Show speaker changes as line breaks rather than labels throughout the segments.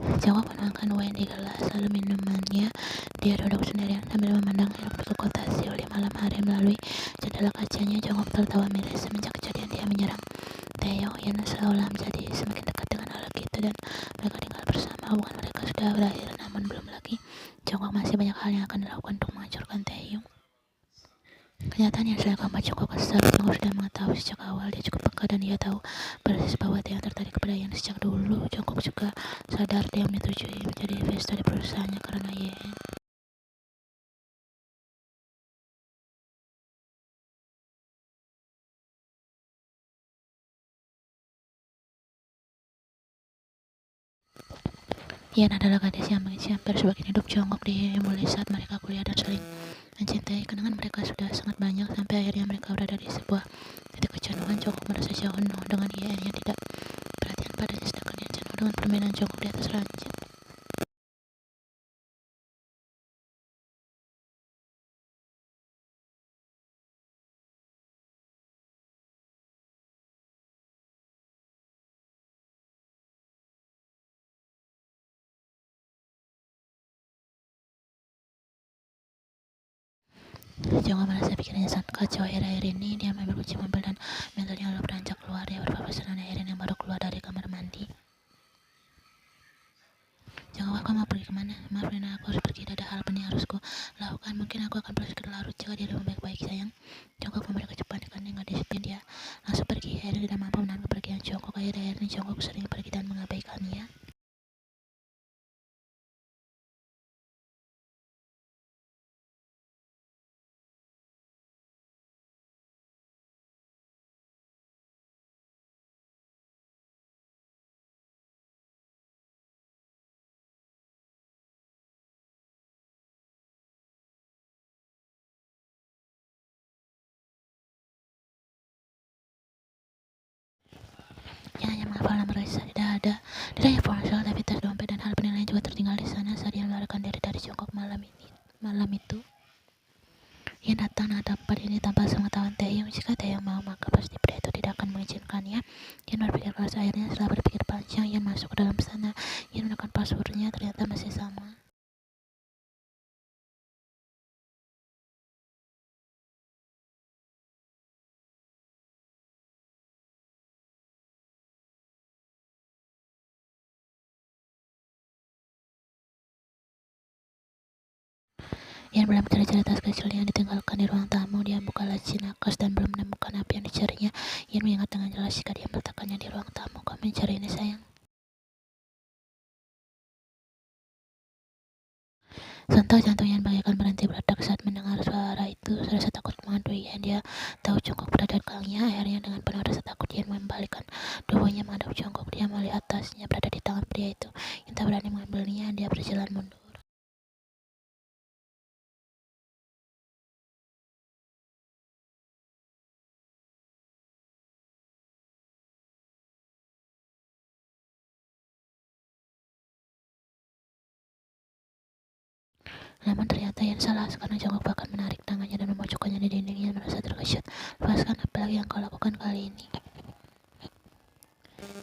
Jongkok menuangkan wine di gelas, lalu minumannya. Dia duduk sendirian sambil memandang hiruk pikuk kota Seoul di malam hari melalui jendela kacanya. Jongkok tertawa miris. Semenjak kejadian dia menyerang Taeyong, Yan seolah menjadi semakin dekat dengan lelaki itu dan mereka tinggal bersama. Hubungan mereka sudah berakhir, namun belum lagi. Jongkok masih banyak hal yang akan dilakukan untuk menghancurkan Taeyong. Kenyataannya adalah keempat Jongkok kesal. Jongkok sudah mengetahui sejak awal. Dia cukup peka dan dia tahu persis bahwa Taeyong tertarik kepada Yan sejak dulu. Jongkok juga sadar dia menyetujui menjadi investor di perusahaannya karena Yan. Yan adalah gadis yang mengisi hampir sebagian hidup Jongkok dimulai saat mereka kuliah dan saling mencintai. Kenangan mereka sudah sangat banyak sampai akhirnya mereka berada di sebuah titik kejenuhan. Jongkok merasa jenuh dengan Yan yang tidak perhatian padanya, sedangkan Yan jenuh dengan permainan Jongkok di atas ranjang. Jongkok merasa pikirannya sangat kacau akhir-akhir ini. Dia mengambil kunci mobil dan mentalnya lalu beranjak keluar. Dia berpapasan dengan Erin yang baru keluar dari kamar mandi. Jongkok, kamu mau pergi kemana? Maaf Rina, aku harus pergi. Ada hal penting harus ku lakukan. Mungkin aku akan pergi ke larut jika dia lebih baik-baik sayang. Jongkok memberi kecepatan dengan disiplin. Dia langsung pergi. Erin tidak mampu menahan kepergian Jongkok. Akhir-akhir ini Jongkok sering pergi dan mengabaikannya. Dia hanya menghafal nomor register, tidak ada. Tidak hanya ponsel, tapi tas, dompet, dan hal penting lain juga tertinggal di sana saat dia melarikan diri dari Jongkok malam itu. Ia datang ke tempat ini tanpa sepengetahuan Taeyong. Jika Taeyong mau, maka pasti pria itu tidak akan mengizinkannya. Yan berpikir keras. Akhirnya setelah berpikir panjang, Yan masuk ke dalam sana. Yan menekan passwordnya, ternyata masih sama. Yan belum mencari-cari tas kecilnya yang ditinggalkan di ruang tamu. Dia buka laci nakas dan belum menemukan apa yang dicarinya. Yan mengingat dengan jelas jika dia meletakkannya di ruang tamu. Kau mencari ini sayang? Sontak jantung Yan bagaikan berhenti meledak saat mendengar suara itu. Rasa takut menghantui Yan. Dia tahu Jongkok berada di belakangnya. Akhirnya dengan penuh rasa takut Yan membalikkan tubuhnya menghadap Jongkok. Dia melihat tasnya berada di tangan pria itu. Yan tak berani mengambilnya. Dia berjalan mundur. Namun ternyata Yan salah. Sekarang Jongkok bahkan menarik tangannya dan memojokkannya di dinding. Yan merasa terkejut. Lepaskan, apa lagi yang kau lakukan kali ini?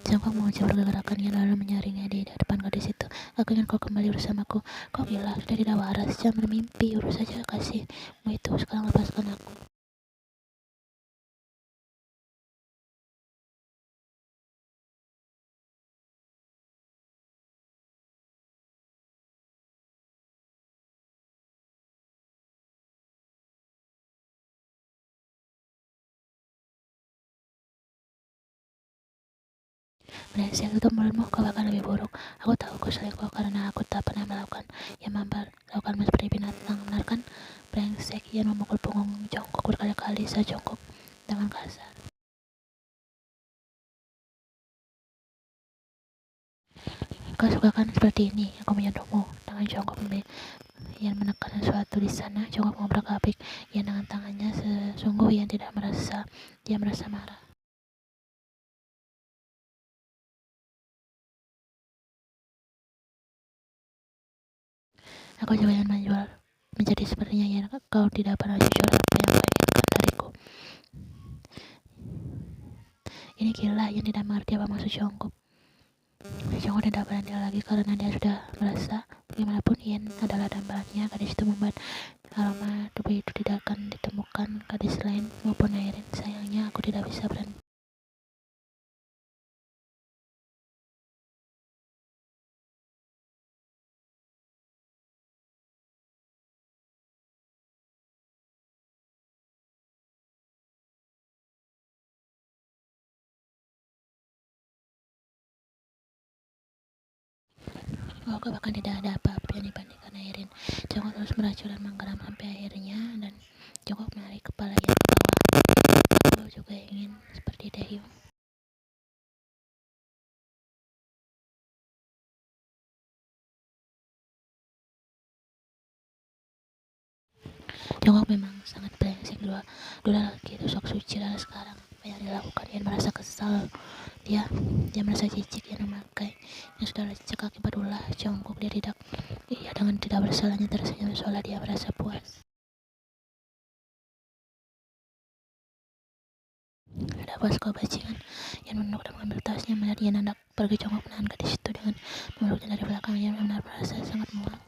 Jongkok menguji pergerakan Yan lalu menyaringnya di depan gadis itu. Aku ingin kau kembali bersamaku. Kau gila, sudah tidak waras. Jangan bermimpi. Urus saja kasihmu itu. Sekarang lepaskan aku. Brengsek, tutup mulutmu, kau akan lebih buruk. Aku tahu kau selingkuh karena aku tak pernah melakukan yang melakukanmu seperti binatang. Benar kan? Brengsek. Yan memukul punggung Jongkok berkali-kali saat Jongkok dengan kasar. Kau suka kan seperti ini? Aku menyentuhmu. Tangan Jongkok Yan menekan sesuatu di sana. Jongkok mengobrak-abrik Yan dengan tangannya. Sesungguh Yan tidak merasa. Dia merasa marah. Aku juga ingin menjadi sepertinya Yan. Kau tidak pernah jujur apa yang kau inginkan dariku. Ini gila. Yan tidak mengerti apa maksud Jongkok. Jongkok tidak berani lagi karena dia sudah merasa bagaimanapun Ian adalah dambaannya. Gadis itu membuat aroma tubuh itu tidak akan ditemukan gadis lain maupun Airin. Sayangnya aku tidak bisa berhenti. Aku bahkan tidak ada apa-apa yang dibandingkan Airin. Jongkok terus meracu dan menggeram sampai akhirnya dan Jongkok menarik kepala Ian ke bawah. Aku juga ingin seperti Taehyung. Jongkok memang sangat brengsek dulu lagi itu sok suci lalu sekarang apa yang dilakukan Ian merasa kesal. Dia merasa jijik yang memakai yang sudah lecek akibat ulah Jongkok. Dia dengan tidak bersalahnya tersenyum seolah dia merasa puas. Ada puas kau bajingan. Ian menunduk dan mengambil tasnya melihat Ian hendak pergi. Jongkok menahan gadis itu dengan memeluknya dari belakang. Ian benar-benar merasa sangat mual.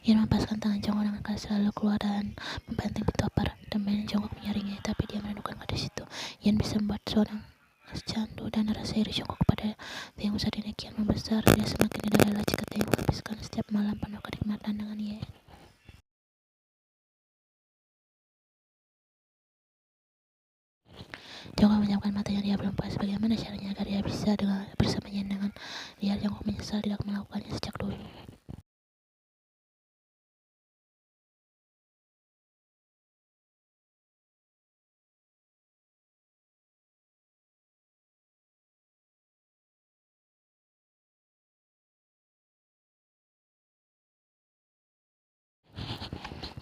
Ian melepaskan tangan Jongkok dengan keras lalu keluar dan membanting pintu apartemen. Jongkok menyaringnya tapi dia merindukan gadis itu. Ian bisa membuat seorang candu dan rasa iri Jongkok kepada Taehyung saat ini kian membesar. Dia semakin tidak rela jika Taehyung menghabiskan setiap malam penuh kenikmatan dengan Ian. Jongkok menjamkan matanya. Dia belum puas bagaimana caranya agar dia bisa bersamanya dengan dia. Jongkok menyesal tidak melakukannya sejak dulu.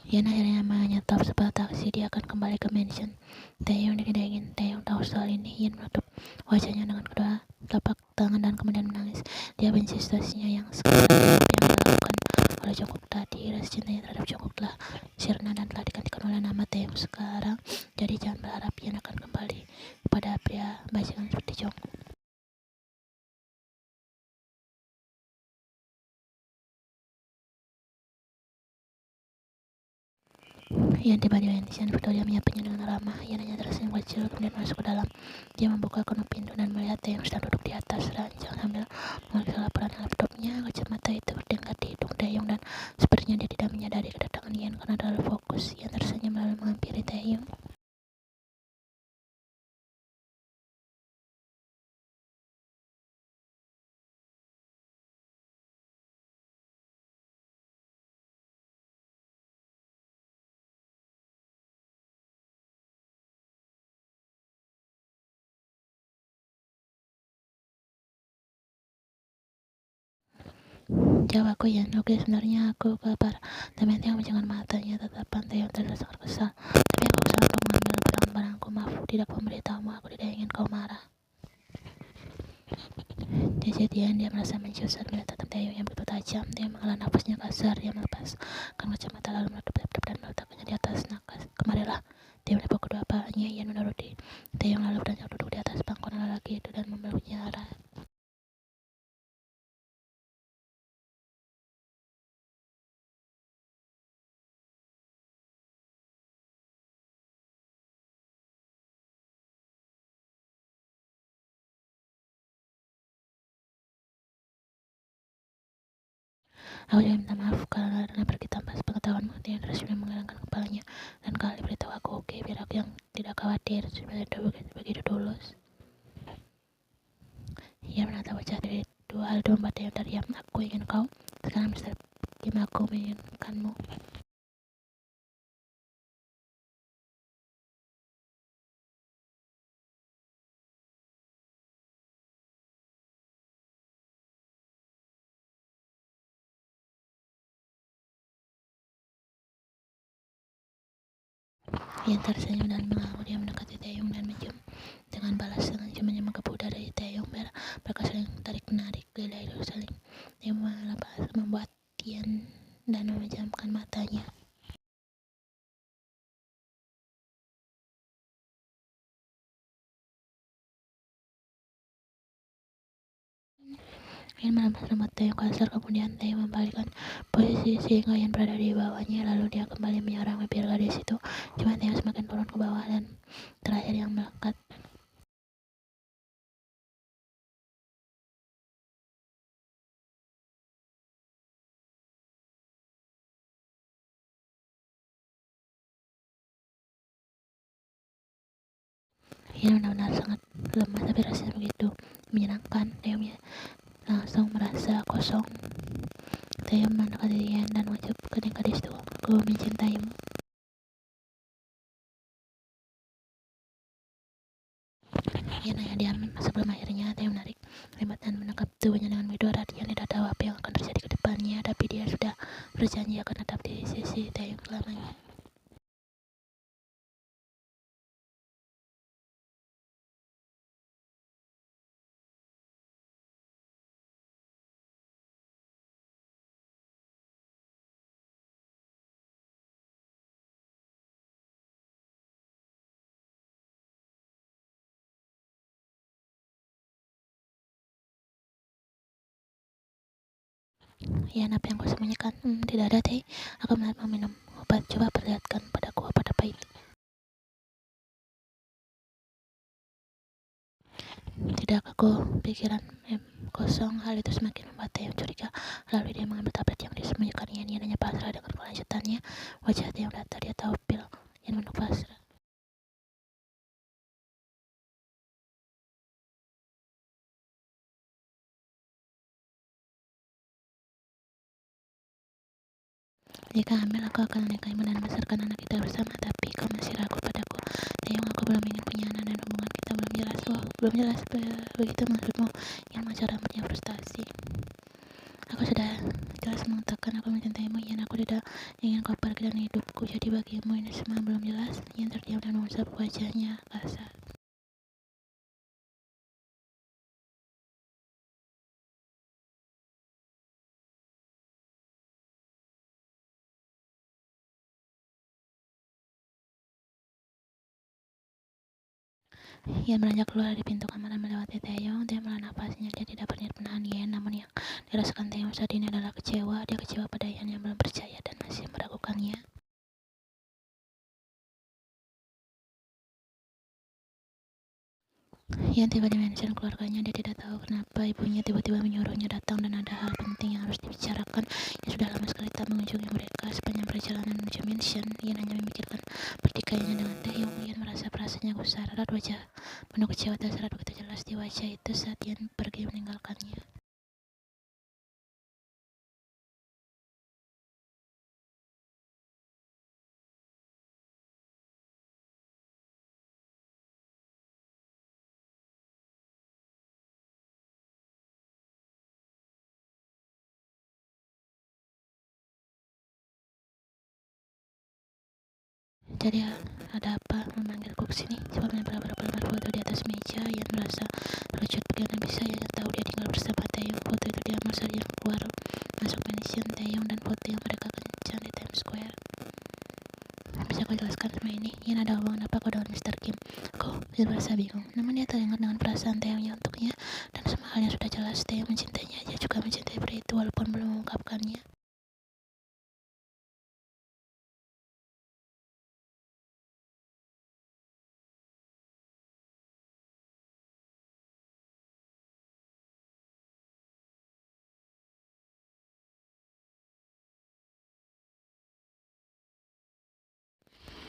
Ian akhirnya menyetop sebuah taksi. Dia akan kembali ke mansion Taehyung. Dia tidak ingin Taehyung tahu soal ini. Ian menutup wajahnya dengan kedua telapak tangan dan kemudian menangis. Dia benci situasinya yang sekarang yang dilakukan oleh Jongkok tadi. Rasa cintanya terhadap Jongkok telah sirna dan telah digantikan oleh nama Taehyung sekarang. Jadi jangan berharap Ian akan kembali kepada pria bajingan seperti Jongkok. Ian tiba di mansion. Victoria menyapanya dengan ramah. Ian hanya tersenyum kecil kemudian masuk ke dalam. Dia membuka kunuk pintu dan melihat Taehyung sedang duduk di atas ranjang sambil mengambil laporan laptopnya. Kacamata itu berdengkat di hidung Taehyung dan sepertinya dia tidak menyadari kedatangan Ian karena terlalu fokus. Ian tersenyum lalu menghampiri Taehyung. Jawab aku Ian. Oke, sebenarnya aku ke apartemen. Taehyung menjengkan matanya. Tatapan Taehyung terlihat sangat kesal. Tapi aku kesal untuk mengambil barang-barangku. Maaf, tidak memberitahumu. Aku tidak ingin kau marah. Kejadian dia merasa mencium saat melihat tatap Taehyung yang begitu tajam. Dia menghela nafasnya kasar. Dia melepaskan kacamata lalu menutup laptop dan meletakkannya di atas nakas. Kemarilah. Dia menepuk kedua palanya. Ian menuruti Taehyung lalu beranjak duduk di atas pangkuan lelaki itu dan memeluknya erat. Aku juga minta maaf karena pergi tanpa sepengetahuanmu. Dia resmi menggelengkan kepalanya dan kali beritahu aku oke, biar aku yang tidak khawatir. Sebenarnya begitu tulus. Ia menatap wajah dari dua hal itu membuat Taehyung terdiam. Aku ingin kau. Sekarang bisa gimana aku menginginkanmu. Ian tersenyum dan mengangguk. Dia mendekati Taehyung dan mencium dengan balas dengan ciumannya menggebu dari Taehyung. Mereka saling tarik menarik. Lidah itu saling membuat Ian melempas Taeyong kasar, kemudian Taeyong membalikkan posisi sehingga Ian berada di bawahnya, lalu dia kembali menyerang. Biar gadis itu cuma Taeyong semakin turun ke bawah dan terakhir yang melekat. Ian benar-benar sangat lemah, tapi rasanya begitu menyenangkan. Taeyong langsung merasa kosong. Taeyong mendekati Ian dan mengucapkan gadis itu, "Aku mencintaimu." Ian hanya diam sebelum akhirnya Taeyong menarik remote dan menangkap tubuhnya dengan medor. Ian tidak tahu apa yang akan terjadi ke depannya, tapi dia sudah berjanji akan tetap di sisi Taeyong selamanya. Ian, apa yang kau sembunyikan? Tidak ada, Teh. Aku melihat minum obat. Coba perlihatkan padaku obat apa itu. Tidak, aku pikiran kosong. Hal itu semakin membuat Taeyong curiga. Lalu dia mengambil tablet yang disembunyikan Ian. Ian hanya pasrah dengan kelanjutannya. Wajah Taeyong datar. Dia tahu pil. Ian menunduk pasrah. Jika hamil, aku akan menikahimu dan membesarkan anak kita bersama. Tapi kau masih ragu padaku. Taeyong, aku belum ingin punya anak dan hubungan kita belum jelas. Oh, belum jelas. Begitu maksudmu? Ian mengejar rambutnya frustasi. Aku sudah jelas mengatakan aku mencintaimu, Ian. Aku tidak ingin kau pergi dan hidupku jadi bagimu. Ini semua belum jelas. Ian terdiam dan mengusap wajahnya kasar. Ian beranjak keluar dari pintu kamar dan melewati Taeyong. Dia menahan nafasnya. Dia tidak berniat menahan Ian, namun yang dirasakan Taeyong saat ini adalah kecewa. Dia kecewa pada Ian yang belum percaya dan masih meragukannya. Ian tiba di mansion keluarganya. Dia tidak tahu kenapa ibunya tiba-tiba menyuruhnya datang dan ada hal penting yang harus dibicarakan. Ia sudah lama sekali tak mengunjungi mereka. Sepanjang perjalanan menuju mansion, Ian hanya memikirkan pertikaiannya dengan Taeyong. Ian merasa perasaannya gusar. Raut wajah penuh kecewa terserat begitu jelas di wajah itu saat Ian pergi meninggalkannya. Jadi ada apa memanggilku ke sini? Coba menempel beberapa lembar foto di atas meja. Ian merasa terkejut. Bagaimana bisa Ian tahu dia tinggal bersama Taeyong? Foto itu diambil saat Ian keluar masuk mansion Taeyong dan foto yang mereka kencan di Times Square. Bisa kau jelaskan semua ini? Ian, ada hubungan apa kau dengan Mr. Kim? Ian merasa bingung. Namun dia teringat dengan perasaan Taeyongnya untuknya dan semua halnya sudah jelas. Taeyong mencintainya. Dia juga mencintai pria itu walaupun belum mengungkapkannya.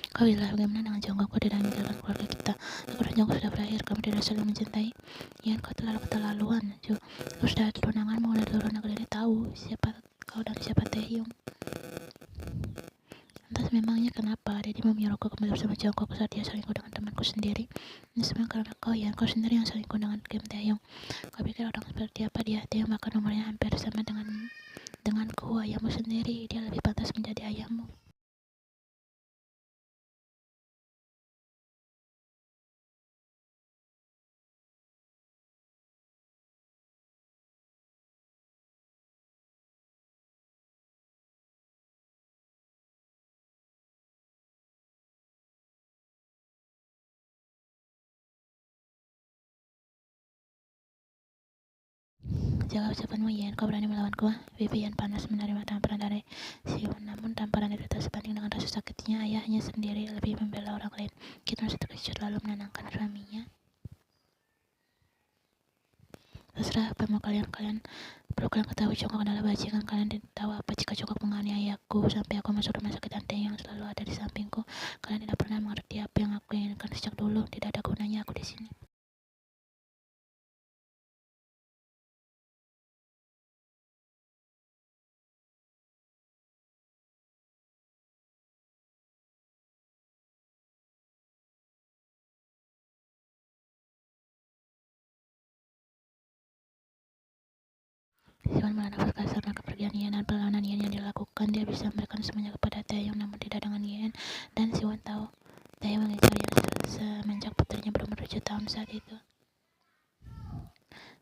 Kau bilang bagaimana dengan Jongkok? Kau tidak meninggalkan keluarga kita. Aku dan Jongkok sudah berakhir. Kami tidak saling mencintai. Ian, kau terlalu keterlaluan. Kau sudah tunanganmu dan seluruh negeri ini tahu siapa kau dan siapa Taehyung. Entah memangnya kenapa Daddy mau menyuruhku kembali bersama Jongkok saat dia selingkuh dengan temanku sendiri. Ini semua karena kau, Ian. Kau sendiri yang selingkuh dengan Kim Taehyung. Kau pikir orang seperti apa dia? Taehyung bahkan umurnya hampir sama denganku, ayahmu sendiri. Dia lebih pantas menjadi ayahmu. Jaga ucapanmu, Yen. Kau berani melawanku? Vivian panas menerima tamparan dari Sion, namun tamparan itu tak sebanding dengan rasa sakitnya. Ayahnya sendiri lebih membela orang lain. Kit merasa terkejut lalu menenangkan suaminya. Terserah apa mau kalian perlu kalian ketahui, Jongkok adalah bajingan. Kalian tidak tahu apa jika Jongkok menganiayaku sampai aku masuk rumah sakit, dan Taeyong selalu ada di sampingku. Kalian tidak pernah mengerti apa yang aku inginkan sejak dulu. Tidak ada gunanya aku di sini. Siwan mengenal kasar dan kepergian Yen dan perlawanan Yen yang dilakukan. Dia bisa memberikan semuanya kepada Taeyong, namun tidak dengan Yen. Dan Siwan tahu Taeyong mengejar Yen semenjak putrinya berumur 7 tahun saat itu.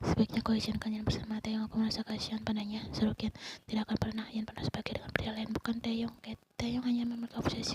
Sebaiknya kau izinkan Yen bersama Taeyong. Aku merasa kasihan padanya, seru Kit. Tidak akan pernah Yen pernah sebagai dengan pria lain, bukan Taeyong, Kit. Taeyong hanya memiliki obsesi